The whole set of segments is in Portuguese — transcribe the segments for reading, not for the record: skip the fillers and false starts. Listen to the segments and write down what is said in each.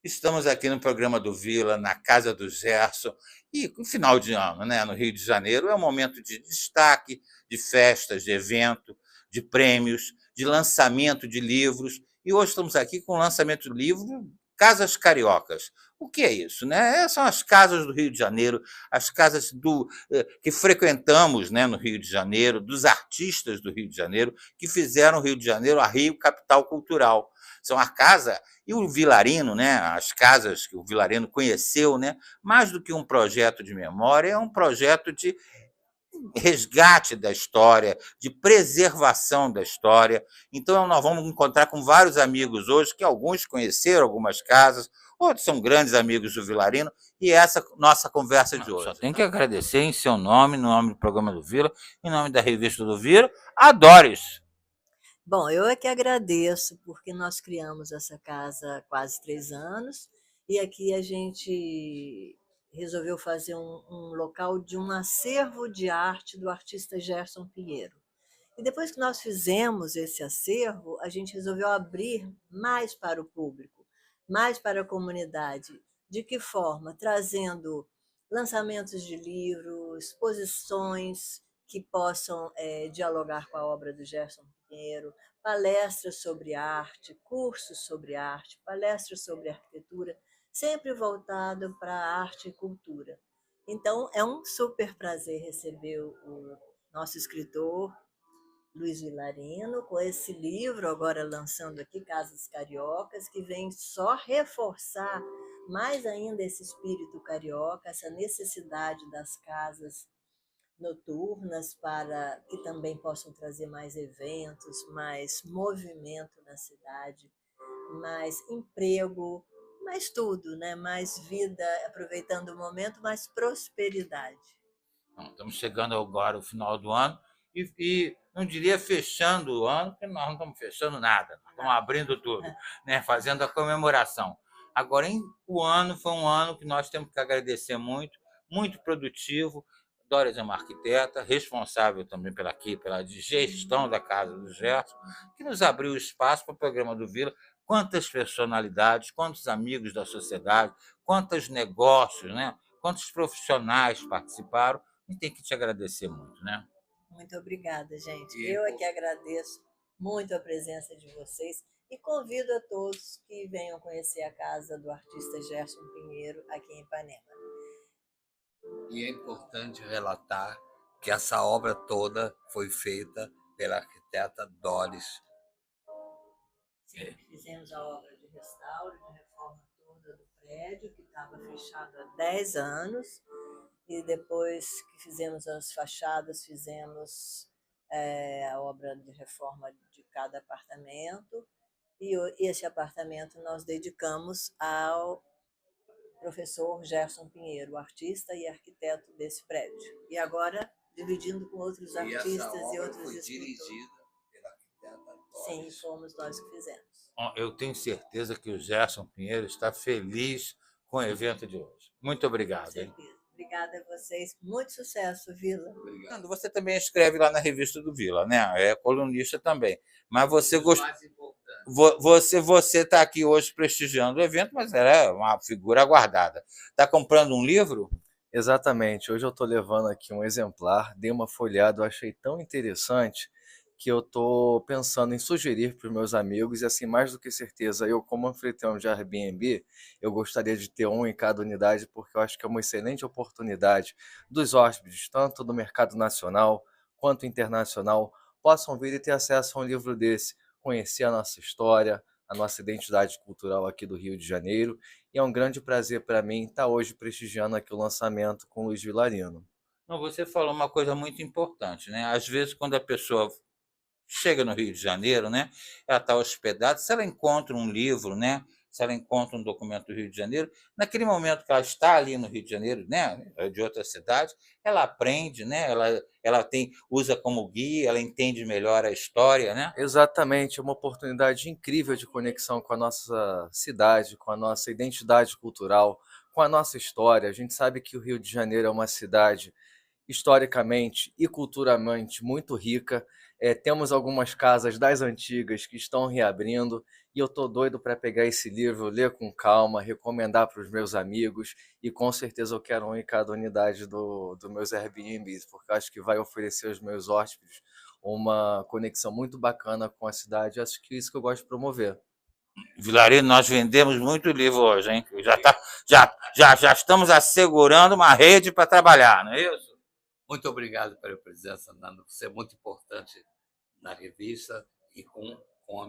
Estamos aqui no programa do Vila, na casa do Gerson, e no final de ano, né, no Rio de Janeiro, é um momento de destaque, de festas, de evento, de prêmios, de lançamento de livros. E hoje estamos aqui com o lançamento do livro Casas Cariocas. O que é isso? Né? São as casas do Rio de Janeiro, as casas que frequentamos, né, no Rio de Janeiro, dos artistas do Rio de Janeiro, que fizeram o Rio de Janeiro a Rio Capital Cultural. São a casa e o Vilarino, né, as casas que o Vilarino conheceu, né, mais do que um projeto de memória, é um projeto de resgate da história, de preservação da história. Então, nós vamos encontrar com vários amigos hoje, que alguns conheceram algumas casas, outros são grandes amigos do Vilarino, e essa nossa conversa de hoje. Só tenho que agradecer em seu nome, no nome do programa do Vila, em nome da revista do Vila, a Doris. Bom, eu é que agradeço, porque nós criamos essa casa há quase 3 anos, e aqui a gente resolveu fazer um local de um acervo de arte do artista Gerson Pinheiro. E depois que nós fizemos esse acervo, a gente resolveu abrir mais para o público, mais para a comunidade. De que forma? Trazendo lançamentos de livros, exposições que possam dialogar com a obra do Gerson Pinheiro, palestras sobre arte, cursos sobre arte, palestras sobre arquitetura, sempre voltado para a arte e cultura. Então, é um super prazer receber o nosso escritor, Luiz Vilarino, com esse livro agora lançando aqui, Casas Cariocas, que vem só reforçar mais ainda esse espírito carioca, essa necessidade das casas noturnas para que também possam trazer mais eventos, mais movimento na cidade, mais emprego, mais tudo, né? Mais vida, aproveitando o momento, mais prosperidade. Estamos chegando agora ao final do ano e não diria fechando o ano, porque nós não estamos fechando nada, nós estamos abrindo tudo, né? Fazendo a comemoração. Agora, o ano foi um ano que nós temos que agradecer muito, muito produtivo. Doris é uma arquiteta, responsável também pela gestão da Casa do Gerson, que nos abriu espaço para o programa do Vila. Quantas personalidades, quantos amigos da sociedade, quantos negócios, né? Quantos profissionais participaram. A gente tem que te agradecer muito, né? Muito obrigada, gente. Eu é que agradeço muito a presença de vocês e convido a todos que venham conhecer a casa do artista Gerson Pinheiro aqui em Ipanema. E é importante relatar que essa obra toda foi feita pela arquiteta Doris. Sim, fizemos a obra de restauro, de reforma toda do prédio, que estava fechado há 10 anos. E depois que fizemos as fachadas, fizemos a obra de reforma de cada apartamento. E esse apartamento nós dedicamos ao professor Gerson Pinheiro, artista e arquiteto desse prédio. E agora, dividindo com outros artistas e outros escritores. Dirigida pela arquiteta Doris. Sim, fomos nós que fizemos. Eu tenho certeza que o Gerson Pinheiro está feliz com o evento de hoje. Muito obrigado. Com certeza. Obrigada a vocês. Muito sucesso, Vila. Obrigado. Você também escreve lá na revista do Vila, né? É colunista também. Mas você você está aqui hoje prestigiando o evento, mas ela é uma figura aguardada. Está comprando um livro? Exatamente. Hoje eu estou levando aqui um exemplar, dei uma folhada, eu achei tão interessante que eu estou pensando em sugerir para os meus amigos, e assim, mais do que certeza, eu como anfitrião de Airbnb, eu gostaria de ter um em cada unidade, porque eu acho que é uma excelente oportunidade dos hóspedes, tanto do mercado nacional quanto internacional, possam vir e ter acesso a um livro desse, conhecer a nossa história, a nossa identidade cultural aqui do Rio de Janeiro, e é um grande prazer para mim estar hoje prestigiando aqui o lançamento com o Luiz Vilarino. Não, você falou uma coisa muito importante, né? Às vezes, quando a pessoa chega no Rio de Janeiro, né? Ela está hospedada, se ela encontra um livro, né? Se ela encontra um documento do Rio de Janeiro, naquele momento que ela está ali no Rio de Janeiro, né? De outra cidade, ela aprende, né? Ela usa como guia, ela entende melhor a história, né? Exatamente, é uma oportunidade incrível de conexão com a nossa cidade, com a nossa identidade cultural, com a nossa história. A gente sabe que o Rio de Janeiro é uma cidade historicamente e culturalmente muito rica. Temos algumas casas das antigas que estão reabrindo e eu tô doido para pegar esse livro, ler com calma, recomendar para os meus amigos e com certeza eu quero um em cada unidade do meus Airbnbs, porque eu acho que vai oferecer aos meus hóspedes uma conexão muito bacana com a cidade. Acho que é isso que eu gosto de promover. Vilarino, nós vendemos muito livro hoje, hein? Já estamos assegurando uma rede para trabalhar, não é isso? Muito obrigado pela presença, Nando. Você é muito importante na revista e com o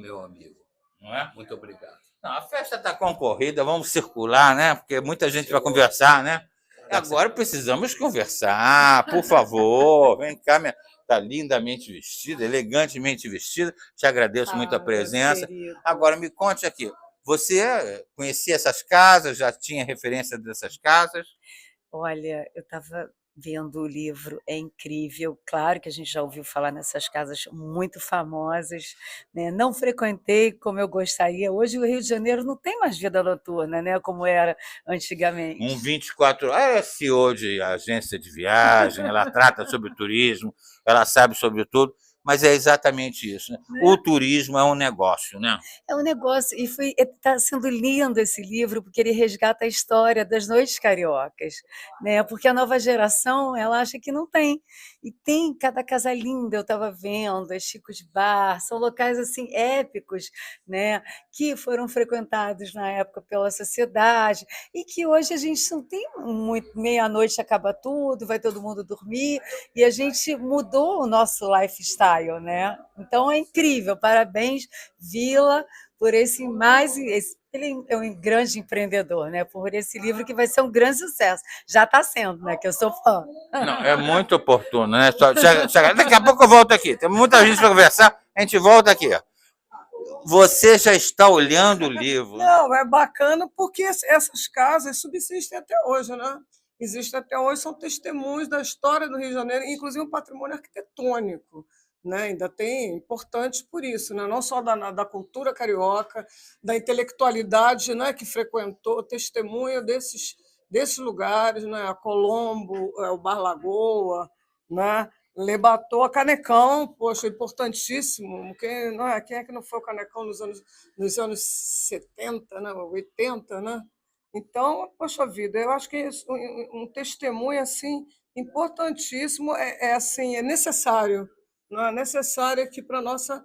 meu amigo. Não é? Muito obrigado. Não, a festa está concorrida, vamos circular, né? Porque muita gente vai conversar, né? Agora precisamos conversar, por favor. Vem cá, está lindamente vestida, elegantemente vestida. Te agradeço muito a Meu presença. querido. Agora me conte aqui, você conhecia essas casas, já tinha referência dessas casas? Olha, eu estava vendo o livro, é incrível. Claro que a gente já ouviu falar nessas casas muito famosas, né? Não frequentei como eu gostaria. Hoje o Rio de Janeiro não tem mais vida noturna, né? Como era Um antigamente. 24 horas, ela é CEO de agência de viagem, ela trata sobre turismo, ela sabe sobre tudo, mas é exatamente isso, né? O Né? turismo é um negócio, né? É um negócio, e está sendo lindo esse livro, porque ele resgata a história das noites cariocas, né? Porque a nova geração, ela acha que não tem. E tem cada casa linda, eu estava vendo, é Chico de Bar, são locais assim épicos, né? Que foram frequentados na época pela sociedade, e que hoje a gente não tem muito, meia-noite acaba tudo, vai todo mundo dormir, e a gente mudou o nosso lifestyle, né? Então é incrível, parabéns, Vila, por ele é um grande empreendedor, né? Por esse livro que vai ser um grande sucesso. Já está sendo, né? Que eu sou fã. Não, é muito oportuno, né? Daqui a pouco eu volto aqui. Tem muita gente para conversar, a gente volta aqui. Você já está olhando o livro, né? Não, é bacana porque essas casas subsistem até hoje, né? Existem até hoje, são testemunhos da história do Rio de Janeiro, inclusive um patrimônio arquitetônico, né? Ainda tem importantes por isso, né? Não só da cultura carioca, da intelectualidade, né? Que frequentou, testemunha desses lugares, né? A Colombo, o Bar Lagoa, né? Lebatou, a Canecão, poxa, importantíssimo. Quem é que não foi o Canecão nos anos 70, né? 80, né? Então, poxa vida, eu acho que um testemunho assim importantíssimo assim, é necessário, não é necessário aqui para nossa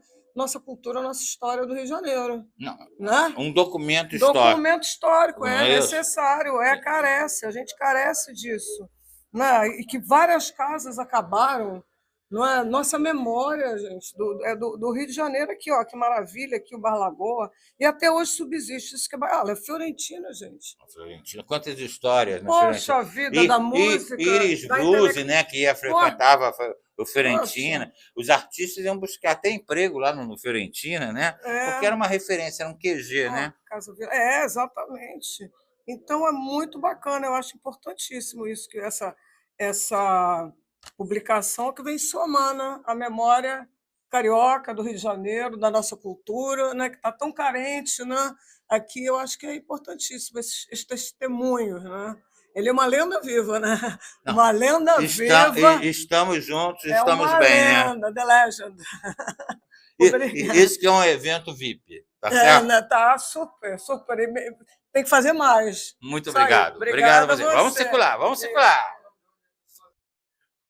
cultura, nossa história do Rio de Janeiro, Não, né? um documento histórico, Documento histórico não é é isso? necessário, carece, a gente carece disso, né? E que várias casas acabaram, não é? Nossa memória, gente, do Rio de Janeiro aqui, ó, que maravilha, aqui o Bar Lagoa, e até hoje subsiste. Isso que é Fiorentina, gente. Fiorentina. Quantas histórias na Fiorentina. Poxa vida, da música, Iris da Blues, né, que frequentava o Poxa, Fiorentina. Os artistas iam buscar até emprego lá no Fiorentina, né? Porque era uma referência, era um QG, né? Casa Vila. Exatamente. Então é muito bacana, eu acho importantíssimo isso, que essa publicação que vem somar, né, a memória carioca do Rio de Janeiro, da nossa cultura, né, que está tão carente, né? Aqui eu acho que é importantíssimo esses testemunhos, né? Ele é uma lenda viva, né? Não, Uma lenda viva. estamos juntos, É estamos uma bem, né? lenda, The Legend. Esse que é um evento VIP, tá certo? Né, tá super, super. Tem que fazer mais. Muito Isso aí. obrigado. Obrigado a Obrigada a você. Vamos você. circular, vamos circular.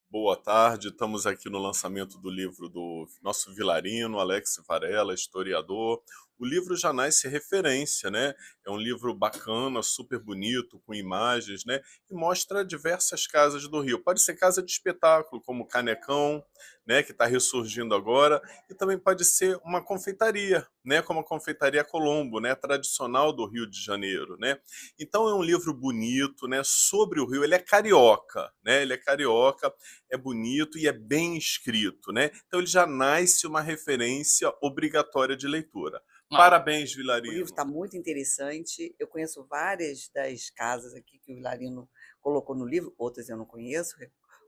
Boa tarde, estamos aqui no lançamento do livro do nosso vilarino, Alex Varela, historiador. O livro já nasce referência, né? É um livro bacana, super bonito, com imagens, né? E mostra diversas casas do Rio. Pode ser casa de espetáculo, como o Canecão, né? Que está ressurgindo agora. E também pode ser uma confeitaria, né? Como a Confeitaria Colombo, né? Tradicional do Rio de Janeiro, né? Então é um livro bonito, né? Sobre o Rio. Ele é carioca, né? Ele é carioca, é bonito e é bem escrito, né? Então ele já nasce uma referência obrigatória de leitura. Parabéns, O Vilarino. livro está muito interessante. Eu conheço várias das casas aqui que o Vilarino colocou no livro, outras eu não conheço.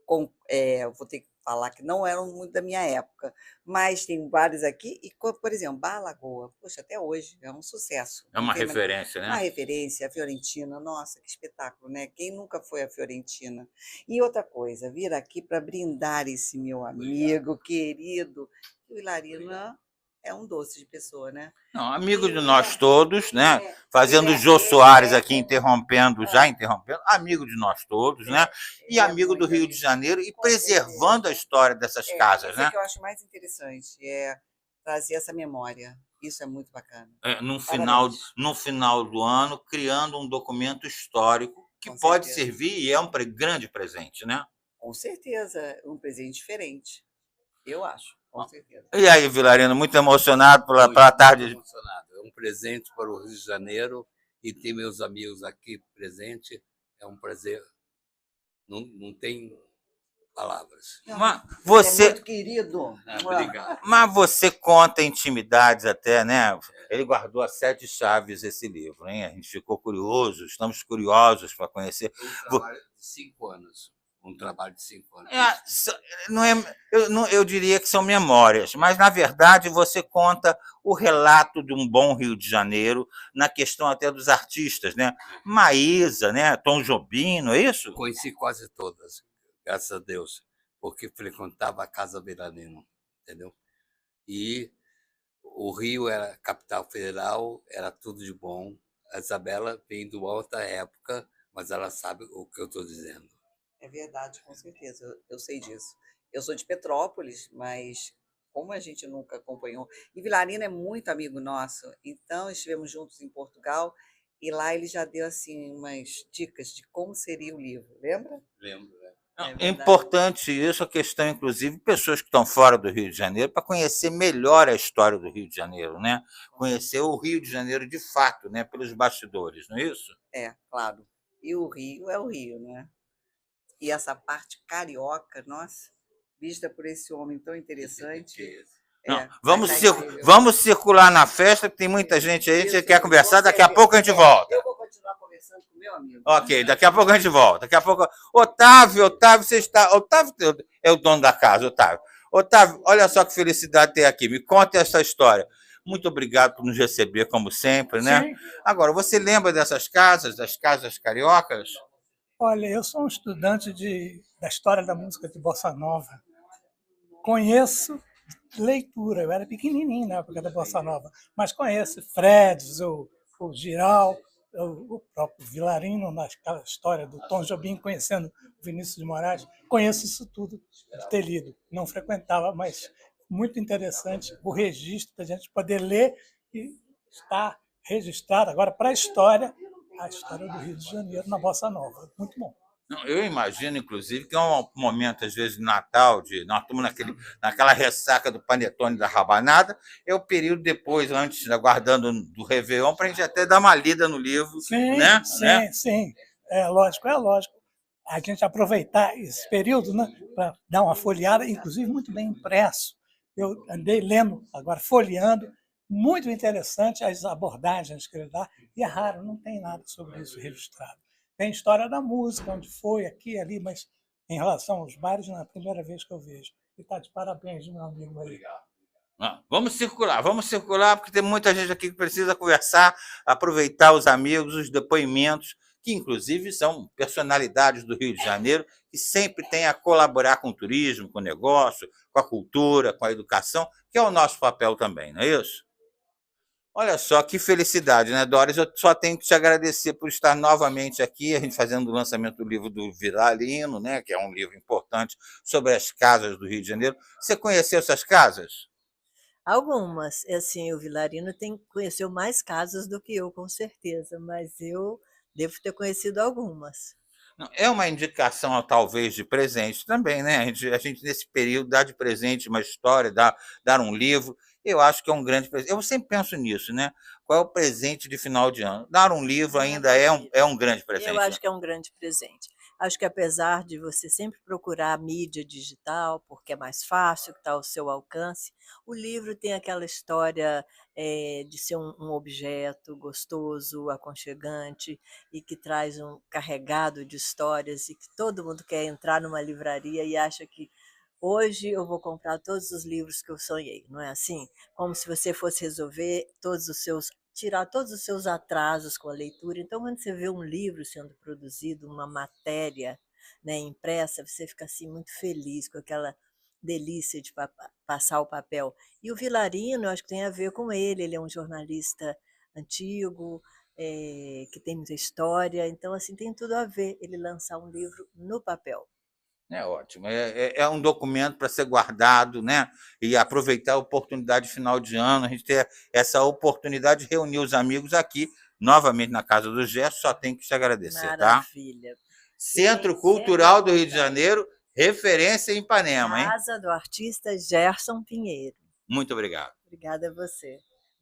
Vou ter que falar que não eram muito da minha época, mas tem vários aqui, e, por exemplo, Bar Lagoa, poxa, até hoje é um sucesso. É Não uma tem referência, uma né? referência, a Fiorentina, nossa, que espetáculo, né? Quem nunca foi à Fiorentina? E outra coisa, vir aqui para brindar esse meu amigo querido, que o Hilarina é um doce de pessoa, né? Não, amigo de Ele nós é, todos, né? ele é, Fazendo o Jô ele Soares é, aqui interrompendo, já interrompendo, amigo de nós todos, né? E ele é amigo do muito Rio de amigo, Janeiro e com preservando a certeza. história dessas casas, Isso é né? que eu acho mais interessante, é trazer essa memória. Isso é muito bacana. É, Parabéns, no final do ano, criando um documento histórico que com pode certeza. servir e é um grande presente, né? Com certeza, um presente diferente. Eu acho, com certeza. E aí, Vilarino, muito emocionado pela Muito tarde. emocionado. É um presente para o Rio de Janeiro e ter meus amigos aqui presente é um prazer. Não tem palavras. Mas Ele é você, muito querido. Obrigado. mas você conta intimidades até, né? Ele guardou a 7 chaves esse livro, hein? A gente ficou curioso, estamos curiosos para conhecer. Foi um trabalho de 5 anos. Um trabalho de 5 anos. Não é, eu diria que são memórias, mas na verdade você conta o relato de um bom Rio de Janeiro na questão até dos artistas, né? Maísa, né? Tom Jobim, é isso? Conheci quase todas, graças a Deus, porque frequentava a Casa Vilarino, entendeu? E o Rio era capital federal, era tudo de bom. A Isabela vem de uma outra época, mas ela sabe o que eu estou dizendo. É verdade, com certeza. Eu sei disso. Eu sou de Petrópolis, mas como a gente nunca acompanhou. E Vilarino é muito amigo nosso, então estivemos juntos em Portugal e lá ele já deu assim umas dicas de como seria o livro, lembra? Lembro, né? É É verdade. importante isso, a questão, inclusive, pessoas que estão fora do Rio de Janeiro, para conhecer melhor a história do Rio de Janeiro, né? Conhecer o Rio de Janeiro de fato, né? Pelos bastidores, não é isso? É, claro. E o Rio é o Rio, né? E essa parte carioca, nossa, vista por esse homem tão interessante, Não, vai estar incrível. vamos circular na festa, que tem muita gente aí, você Isso, quer conversar, com daqui a pouco a gente certeza. volta. Eu vou continuar conversando com meu amigo. Ok, daqui a pouco a gente volta. Daqui a pouco. Otávio, você está. Otávio é o dono da casa, Otávio. Otávio, olha só que felicidade ter aqui. Me conta essa história. Muito obrigado por nos receber, como sempre, né? Sim. Agora, você lembra dessas casas, das casas cariocas? Olha, eu sou um estudante da história da música de Bossa Nova. Conheço leitura, eu era pequenininho na época da Bossa Nova, mas conheço Freds, o Giral, o próprio Vilarino, naquela história do Tom Jobim, conhecendo o Vinícius de Moraes. Conheço isso tudo de ter lido. Não frequentava, mas muito interessante o registro, da gente poder ler e estar registrado agora para a história do Rio de Janeiro na Bossa Nova. Muito bom. Não, eu imagino, inclusive, que é um momento, às vezes, de Natal, nós estamos naquela ressaca do panetone da rabanada, é o período depois, antes, aguardando do Réveillon, para a gente até dar uma lida no livro, Sim, né? sim, sim. É lógico, é lógico. A gente aproveitar esse período, né, para dar uma folheada, inclusive muito bem impresso. Eu andei lendo, agora folheando, muito interessante as abordagens que ele dá, e é raro, não tem nada sobre isso registrado. Tem história da música, onde foi, aqui, ali, mas em relação aos bares, não é a primeira vez que eu vejo. E está de parabéns, meu amigo aí. Vamos circular, porque tem muita gente aqui que precisa conversar, aproveitar os amigos, os depoimentos, que inclusive são personalidades do Rio de Janeiro, que sempre têm a colaborar com o turismo, com o negócio, com a cultura, com a educação, que é o nosso papel também, não é isso? Olha só que felicidade, né, Doris? Eu só tenho que te agradecer por estar novamente aqui, a gente fazendo o lançamento do livro do Vilarino, né, que é um livro importante sobre as casas do Rio de Janeiro. Você conheceu essas casas? Algumas, assim, o Vilarino conheceu mais casas do que eu, com certeza, mas eu devo ter conhecido algumas. Não, é uma indicação, talvez, de presente também, né? A gente nesse período, dá de presente uma história, dar um livro. Eu acho que é um grande presente. Eu sempre penso nisso, né? Qual é o presente de final de ano? Dar um livro ainda é um grande presente. Eu acho que é um grande presente. Acho que apesar de você sempre procurar a mídia digital, porque é mais fácil, que está ao seu alcance, o livro tem aquela história de ser um objeto gostoso, aconchegante e que traz um carregado de histórias e que todo mundo quer entrar numa livraria e acha que hoje eu vou comprar todos os livros que eu sonhei, não é assim? Como se você fosse resolver tirar todos os seus atrasos com a leitura. Então, quando você vê um livro sendo produzido, uma matéria, né, impressa, você fica assim muito feliz com aquela delícia de passar o papel. E o Vilarino, eu acho que tem a ver com ele é um jornalista antigo, que tem muita história, então assim tem tudo a ver ele lançar um livro no papel. É ótimo. É um documento para ser guardado, né? E aproveitar a oportunidade de final de ano, a gente ter essa oportunidade de reunir os amigos aqui, novamente na Casa do Gesto, só tem que te agradecer, tá? Maravilha. Centro Fiquem sempre à Cultural do Rio de vontade. Janeiro, referência em Ipanema, hein? Casa do artista Gerson Pinheiro. Muito obrigado. Obrigada a você.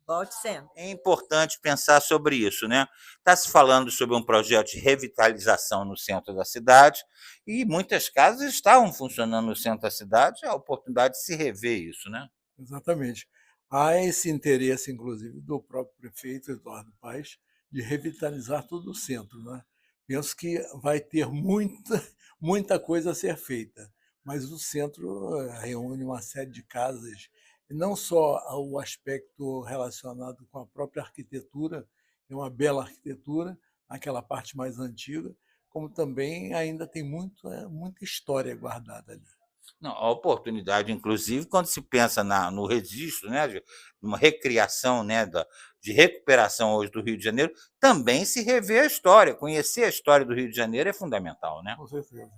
Volte sempre. É importante pensar sobre isso, né? Está se falando sobre um projeto de revitalização no centro da cidade e muitas casas estavam funcionando no centro da cidade, a oportunidade de se rever isso, né? Exatamente. Há esse interesse, inclusive, do próprio prefeito Eduardo Paes, de revitalizar todo o centro, né? Penso que vai ter muita coisa a ser feita, mas o centro reúne uma série de casas, e não só o aspecto relacionado com a própria arquitetura, é uma bela arquitetura, aquela parte mais antiga, como também ainda tem muita história guardada ali. Não, a oportunidade, inclusive, quando se pensa no registro, né, de uma recriação, né, de recuperação hoje do Rio de Janeiro, também se rever a história. Conhecer a história do Rio de Janeiro é fundamental, né? Com certeza.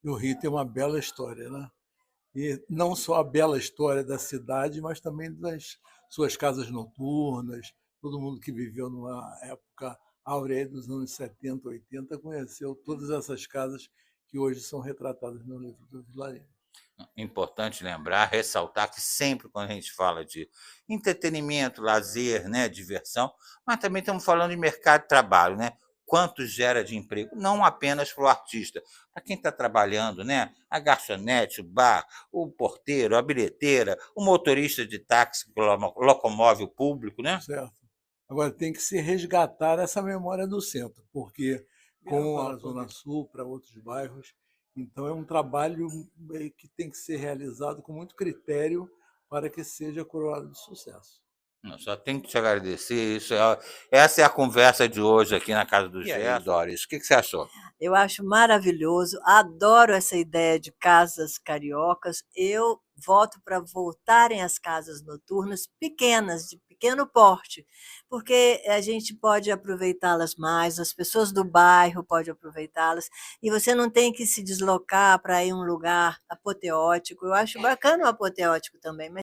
E o Rio tem uma bela história, né? E não só a bela história da cidade, mas também das suas casas noturnas. Todo mundo que viveu numa época áurea dos anos 70, 80 conheceu todas essas casas que hoje são retratadas no livro do Vilarino. Importante lembrar, ressaltar que sempre quando a gente fala de entretenimento, lazer, né, diversão, mas também estamos falando de mercado de trabalho, né? Quanto gera de emprego, não apenas para o artista, para quem está trabalhando, né? A garçonete, o bar, o porteiro, a bilheteira, o motorista de táxi que locomove o público, né? Certo. Agora, tem que se resgatar essa memória do centro, porque com a Zona Sul para outros bairros, então é um trabalho que tem que ser realizado com muito critério para que seja coroado de sucesso. Não, só tenho que te agradecer. Essa é a conversa de hoje aqui na Casa do E aí, Gerson. Doris, o que você achou? Eu acho maravilhoso, adoro essa ideia de casas cariocas. Eu voto para voltarem às casas noturnas pequenas, de pequeno porte, porque a gente pode aproveitá-las mais, as pessoas do bairro podem aproveitá-las, e você não tem que se deslocar para ir a um lugar apoteótico. Eu acho bacana o apoteótico também, mas